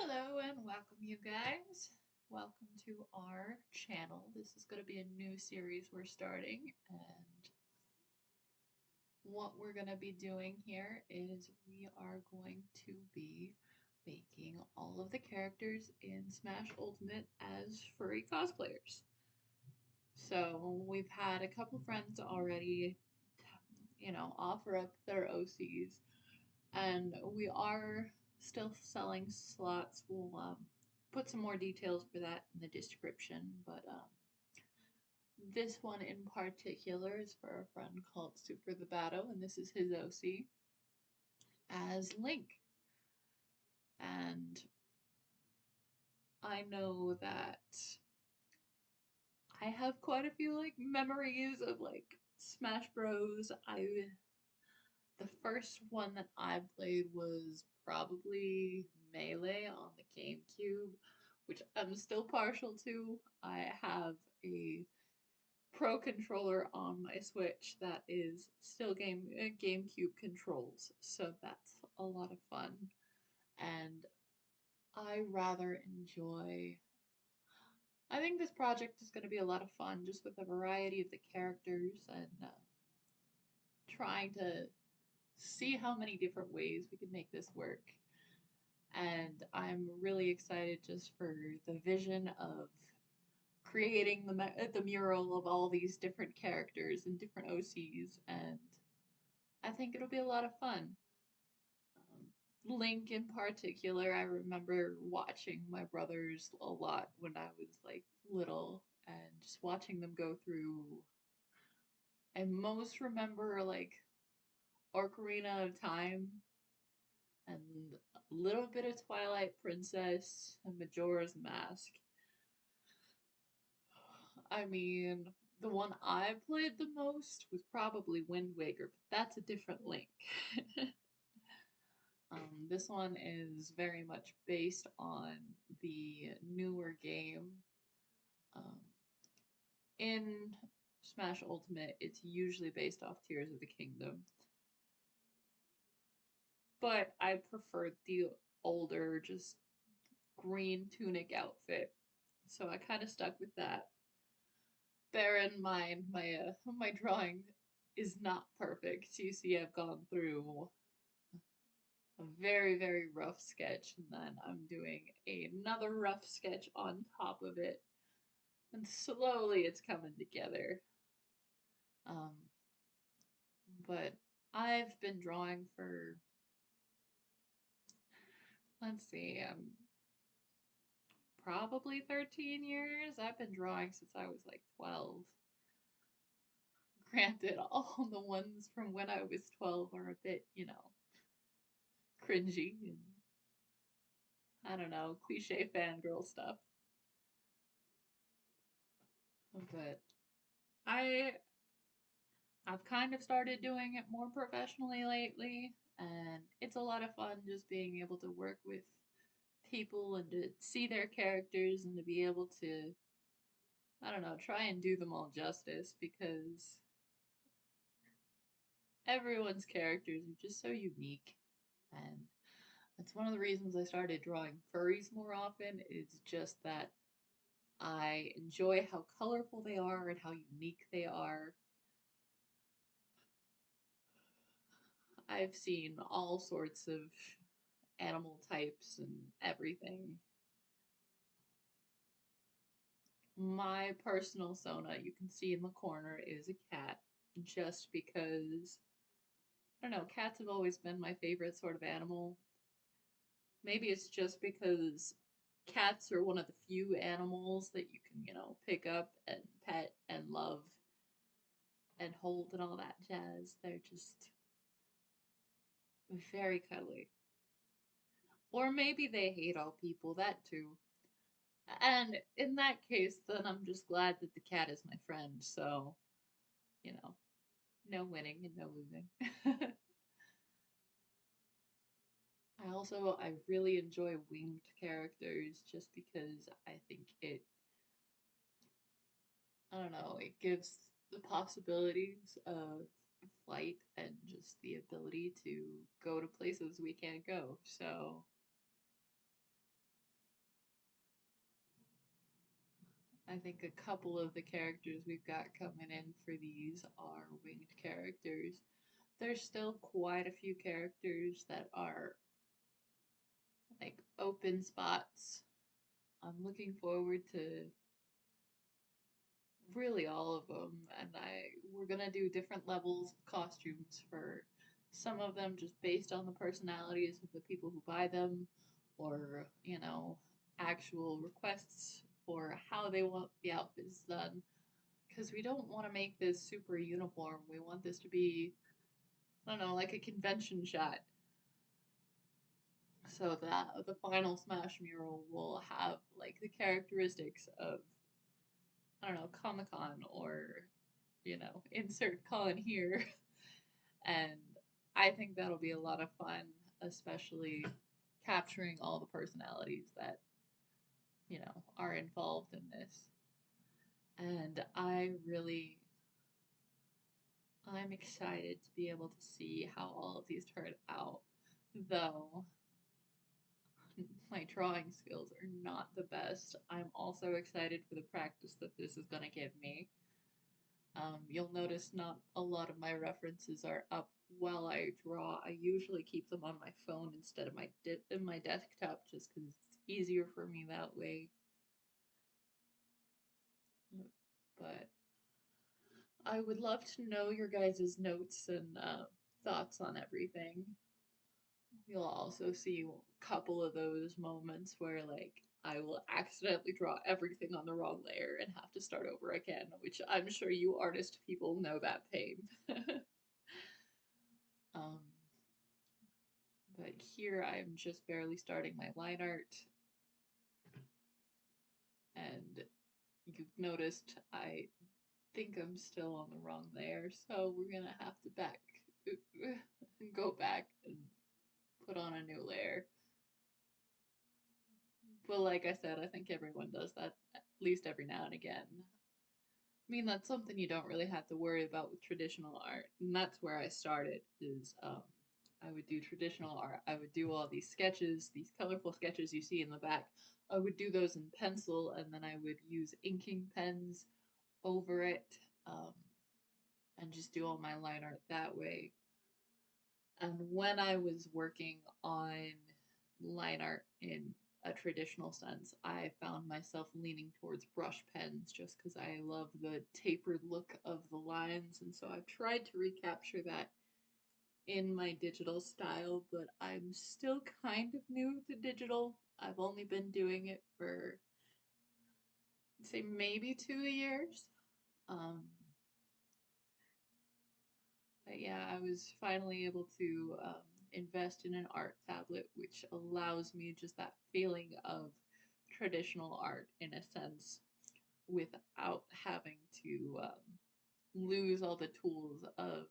Hello and welcome, you guys. Welcome to our channel. This is going to be a new series we're starting, and what we're going to be doing here is we are going to be making all of the characters in Smash Ultimate as furry cosplayers. So we've had a couple friends already, offer up their OCs, and we are still selling slots. We'll put some more details for that in the description, but this one in particular is for a friend called SuperDaWolf, and this is his OC as Link. And I know that I have quite a few memories of Smash Bros. The first one that I played was probably Melee on the GameCube, which I'm still partial to. I have a Pro controller on my Switch that is still GameCube controls, so that's a lot of fun. And I rather enjoy. I think this project is going to be a lot of fun, just with a variety of the characters and trying to see how many different ways we can make this work. And I'm really excited just for the vision of creating the mural of all these different characters and different OCs, and I think it'll be a lot of fun. Link in particular, I remember watching my brothers a lot when I was little and just watching them go through. I most remember Ocarina of Time and a little bit of Twilight Princess and Majora's Mask. I mean, the one I played the most was probably Wind Waker, but that's a different Link. This one is very much based on the newer game. In Smash Ultimate, it's usually based off Tears of the Kingdom. But I preferred the older, just green tunic outfit. So I kind of stuck with that. Bear in mind, my drawing is not perfect. You see, I've gone through a very, very rough sketch, and then I'm doing another rough sketch on top of it, and slowly it's coming together. Um, but I've been drawing for, let's see, probably 13 years. I've been drawing since I was like 12. Granted, all the ones from when I was 12 are a bit, cringy and I don't know, cliche fangirl stuff. But I I've kind of started doing it more professionally lately, and it's a lot of fun just being able to work with people and to see their characters and to be able to, I don't know, try and do them all justice because everyone's characters are just so unique. And that's one of the reasons I started drawing furries more often, is just that I enjoy how colorful they are and how unique they are. I've seen all sorts of animal types and everything. My personal Sona, you can see in the corner, is a cat, just because, I don't know, cats have always been my favorite sort of animal. Maybe it's just because cats are one of the few animals that you can, pick up and pet and love and hold and all that jazz. They're just very cuddly. Or maybe they hate all people, that too. And in that case, then I'm just glad that the cat is my friend, so, you know, no winning and no losing. I really enjoy winged characters just because I think I don't know, it gives the possibilities of flight and just the ability to go to places we can't go. So I think a couple of the characters we've got coming in for these are winged characters. There's still quite a few characters that are like open spots. I'm looking forward to really all of them, and we're gonna do different levels of costumes for some of them just based on the personalities of the people who buy them, or actual requests for how they want the outfits done. Because we don't want to make this super uniform. We want this to be, I don't know, like a convention shot. So that the final Smash mural will have like the characteristics of, I don't know, Comic Con or, insert con here. And I think that'll be a lot of fun, especially capturing all the personalities that, are involved in this. And I'm excited to be able to see how all of these turn out. Though my drawing skills are not the best, I'm also excited for the practice that this is going to give me. You'll notice not a lot of my references are up while I draw. I usually keep them on my phone instead of my desktop just because it's easier for me that way. But I would love to know your guys' notes and thoughts on everything. You'll also see a couple of those moments where, like, I will accidentally draw everything on the wrong layer and have to start over again, which I'm sure you artist people know that pain. um, but here I'm just barely starting my line art, and you've noticed I think I'm still on the wrong layer, so we're gonna have to go back and put on a new layer. But like I said, I think everyone does that at least every now and again. I mean, that's something you don't really have to worry about with traditional art, and that's where I started. I would do traditional art. I would do all these sketches, these colorful sketches you see in the back. I would do those in pencil, and then I would use inking pens over it, um, and just do all my line art that way. And when I was working on line art in a traditional sense, I found myself leaning towards brush pens just because I love the tapered look of the lines. And so I've tried to recapture that in my digital style, but I'm still kind of new to digital. I've only been doing it for, say, maybe 2 years. Um, But yeah, I was finally able to invest in an art tablet, which allows me just that feeling of traditional art in a sense without having to lose all the tools of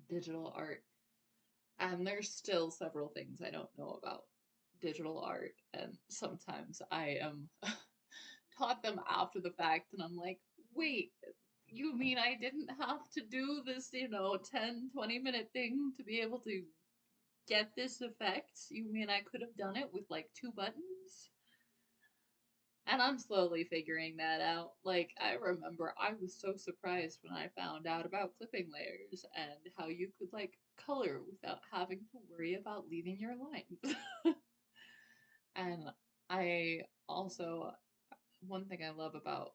digital art. And there's still several things I don't know about digital art, and sometimes I am taught them after the fact, and I'm like, wait, you mean I didn't have to do this, 10-20 minute thing to be able to get this effect? You mean I could have done it with like 2 buttons? And I'm slowly figuring that out. Like, I remember I was so surprised when I found out about clipping layers and how you could, like, color without having to worry about leaving your lines. And I also, one thing I love about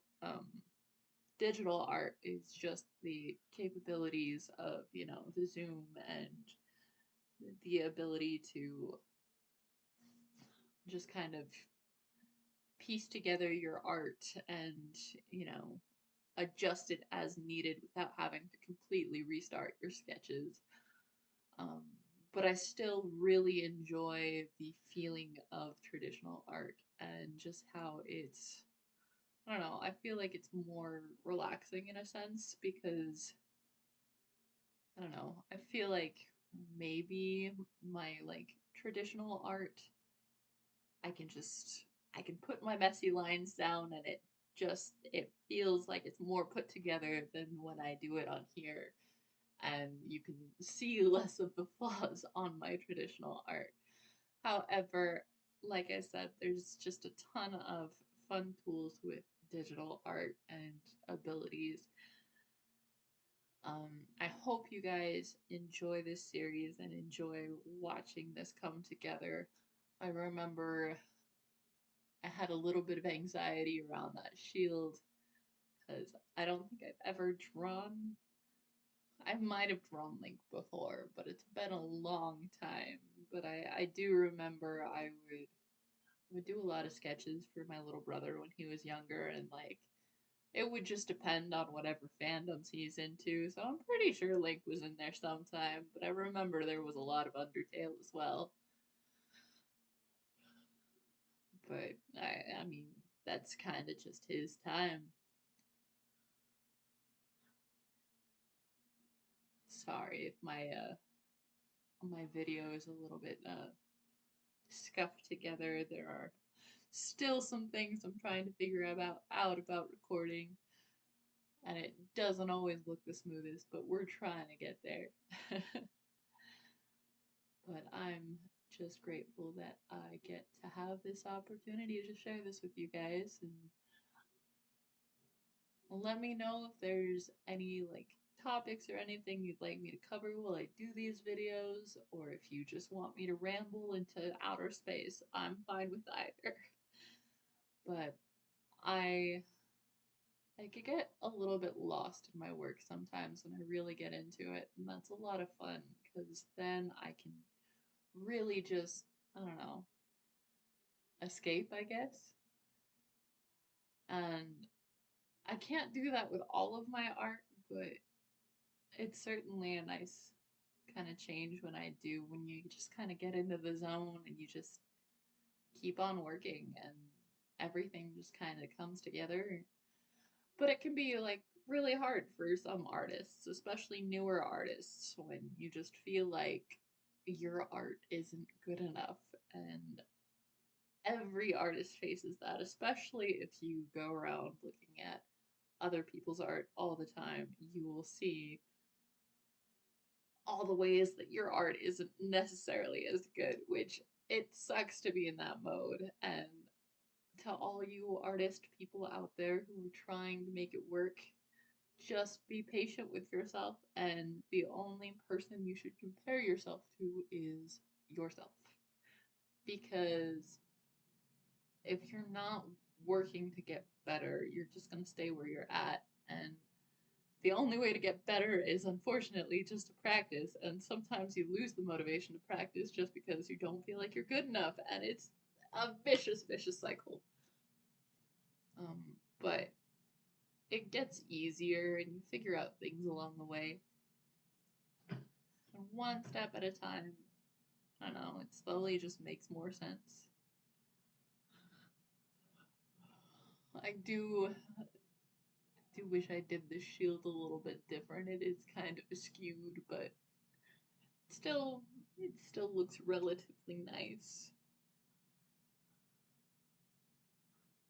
digital art is just the capabilities of, the zoom and the ability to just kind of piece together your art and, adjust it as needed without having to completely restart your sketches. Um, but I still really enjoy the feeling of traditional art and just how it's, I don't know, I feel like it's more relaxing in a sense because I don't know. I feel like maybe my like traditional art, I can put my messy lines down and it feels like it's more put together than when I do it on here. And you can see less of the flaws on my traditional art. However, like I said, there's just a ton of fun tools with digital art and abilities. I hope you guys enjoy this series and enjoy watching this come together. I remember I had a little bit of anxiety around that shield because I don't think I've ever drawn. I might have drawn Link before, but it's been a long time. But I do remember I would do a lot of sketches for my little brother when he was younger, and like it would just depend on whatever fandoms he's into. So I'm pretty sure Link was in there sometime, but I remember there was a lot of Undertale as well. But I mean, that's kind of just his time. Sorry if my video is a little bit scuffed together. There are still some things I'm trying to figure out about recording, and it doesn't always look the smoothest, but we're trying to get there. But I'm just grateful that I get to have this opportunity to share this with you guys, and let me know if there's any like topics or anything you'd like me to cover while I do these videos, or if you just want me to ramble into outer space. I'm fine with either. But I I could get a little bit lost in my work sometimes when I really get into it, and that's a lot of fun because then I can really just, I don't know, escape, I guess. And I can't do that with all of my art, but it's certainly a nice kind of change when I do, when you just kind of get into the zone and you just keep on working and everything just kind of comes together. But it can be like really hard for some artists, especially newer artists, when you just feel like your art isn't good enough. And every artist faces that, especially if you go around looking at other people's art all the time. You will see all the ways that your art isn't necessarily as good, which it sucks to be in that mode. And to all you artist people out there who are trying to make it work, just be patient with yourself, and the only person you should compare yourself to is yourself. Because if you're not working to get better, you're just going to stay where you're at. And the only way to get better is unfortunately just to practice. And sometimes you lose the motivation to practice just because you don't feel like you're good enough. And it's a vicious, vicious cycle. But it gets easier and you figure out things along the way. And one step at a time, I don't know, it slowly just makes more sense. I do wish I did this shield a little bit different. It is kind of skewed, but still, it still looks relatively nice.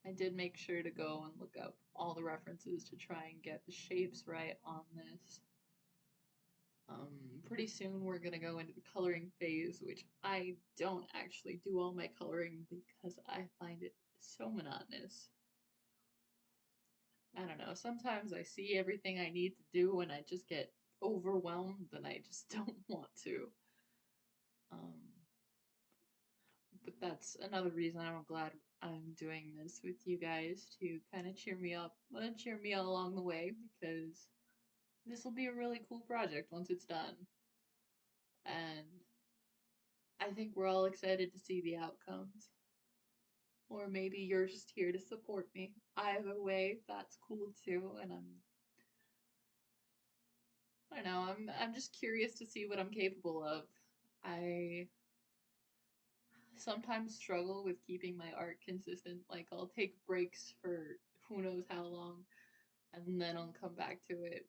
I did make sure to go and look up all the references to try and get the shapes right on this. Pretty soon we're gonna go into the coloring phase, which I don't actually do all my coloring because I find it so monotonous. I don't know, sometimes I see everything I need to do and I just get overwhelmed and I just don't want to. But that's another reason I'm glad I'm doing this with you guys, to kind of cheer me up, cheer me along the way, because this will be a really cool project once it's done. And I think we're all excited to see the outcomes. Or maybe you're just here to support me. Either way, that's cool too, and I don't know, I'm just curious to see what I'm capable of. I sometimes struggle with keeping my art consistent. Like I'll take breaks for who knows how long, and then I'll come back to it.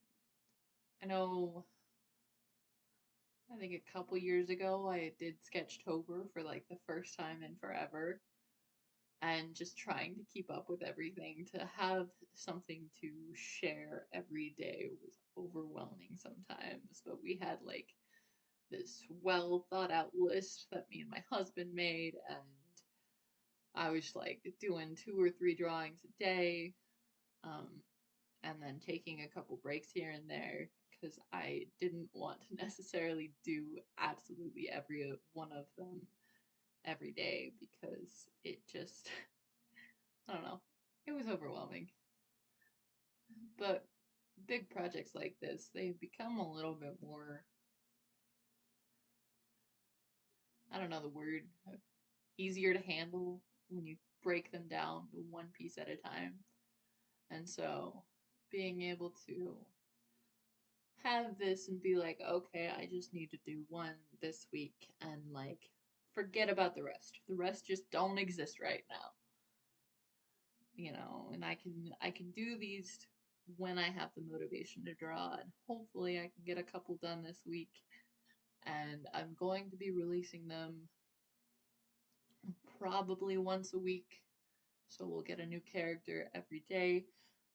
I know, I think a couple years ago I did Sketchtober for like the first time in forever, and just trying to keep up with everything, to have something to share every day was overwhelming sometimes. But we had like this well thought out list that me and my husband made, and I was like doing 2 or 3 drawings a day, um, and then taking a couple breaks here and there because I didn't want to necessarily do absolutely every one of them every day because it just, I don't know, it was overwhelming. But big projects like this, they become a little bit more, I don't know the word, easier to handle when you break them down to one piece at a time. And so being able to have this and be like, okay, I just need to do one this week and like forget about the rest. The rest just don't exist right now. You know, and I can do these when I have the motivation to draw, and hopefully I can get a couple done this week. And I'm going to be releasing them probably once a week. So we'll get a new character every day.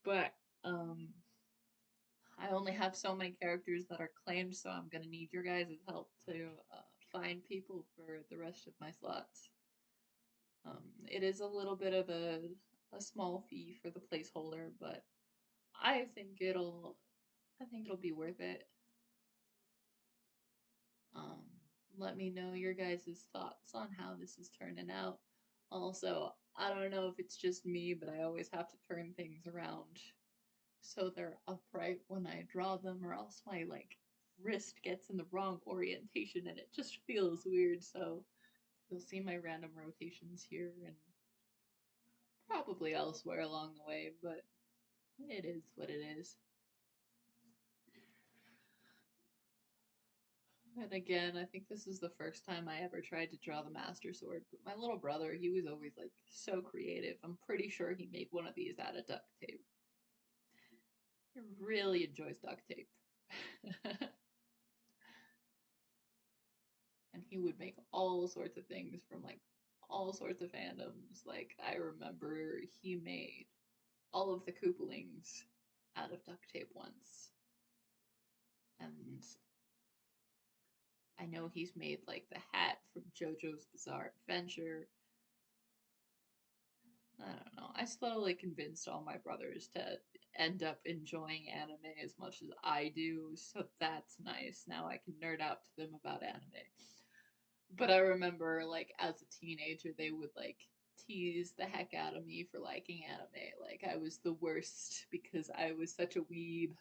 But I only have so many characters that are claimed, so I'm gonna need your guys' help to find people for the rest of my slots. It is a little bit of a small fee for the placeholder, but I think it'll be worth it. Um, Let me know your guys' thoughts on how this is turning out. Also, I don't know if it's just me, but I always have to turn things around so they're upright when I draw them, or else my like wrist gets in the wrong orientation and it just feels weird. So you'll see my random rotations here and probably elsewhere along the way, but it is what it is. And again, I think this is the first time I ever tried to draw the Master Sword, but my little brother, he was always like so creative. I'm pretty sure he made one of these out of duct tape. He really enjoys duct tape. And he would make all sorts of things from like all sorts of fandoms. Like I remember he made all of the Koopalings out of duct tape once. And I know he's made like the hat from JoJo's Bizarre Adventure. I don't know. I slowly convinced all my brothers to end up enjoying anime as much as I do, so that's nice. Now I can nerd out to them about anime. But I remember, like, as a teenager, they would, like, tease the heck out of me for liking anime. Like, I was the worst because I was such a weeb.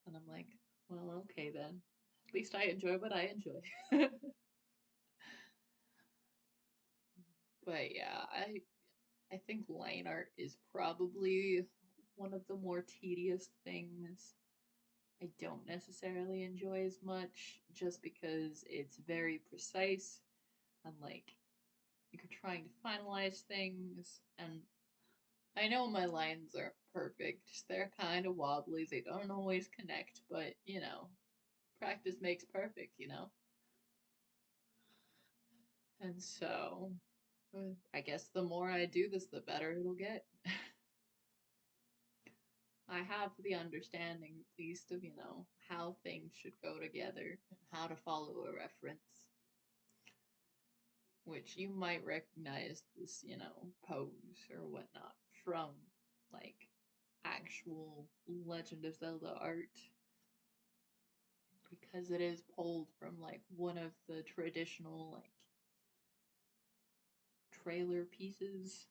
And I'm like, well, okay then. At least I enjoy what I enjoy. But yeah, I think line art is probably one of the more tedious things. I don't necessarily enjoy as much just because it's very precise and like you're trying to finalize things, and I know my lines aren't perfect. They're kind of wobbly. They don't always connect, but you know, practice makes perfect, you know? And so I guess the more I do this, the better it'll get. I have the understanding, at least, of, you know, how things should go together and how to follow a reference, which you might recognize this, you know, pose or whatnot from, like, actual Legend of Zelda art because it is pulled from, like, one of the traditional, like, trailer pieces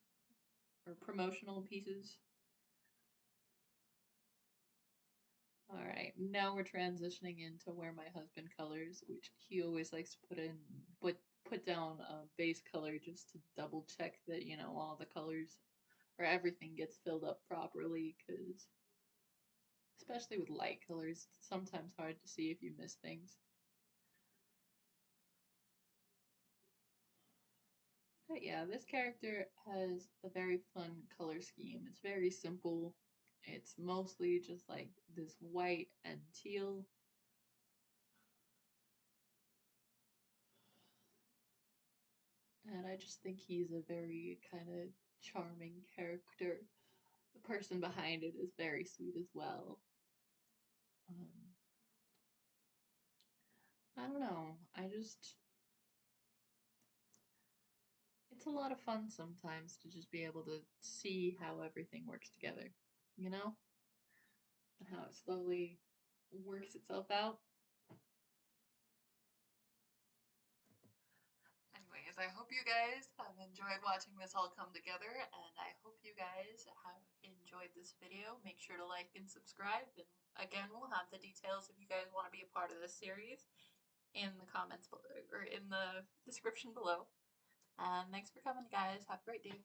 or promotional pieces. Alright, now we're transitioning into where my husband colors, which he always likes to put down a base color just to double check that, you know, all the colors or everything gets filled up properly, because especially with light colors, it's sometimes hard to see if you miss things. But yeah, this character has a very fun color scheme. It's very simple. It's mostly just like this white and teal. And I just think he's a very kind of charming character. The person behind it is very sweet as well. Um, I don't know. It's it's a lot of fun sometimes to just be able to see how everything works together, you know? And how it slowly works itself out. Anyways, I hope you guys have enjoyed watching this all come together, and I hope you guys have enjoyed this video. Make sure to like and subscribe, and again, we'll have the details if you guys want to be a part of this series in the comments below, or in the description below. And thanks for coming, guys. Have a great day.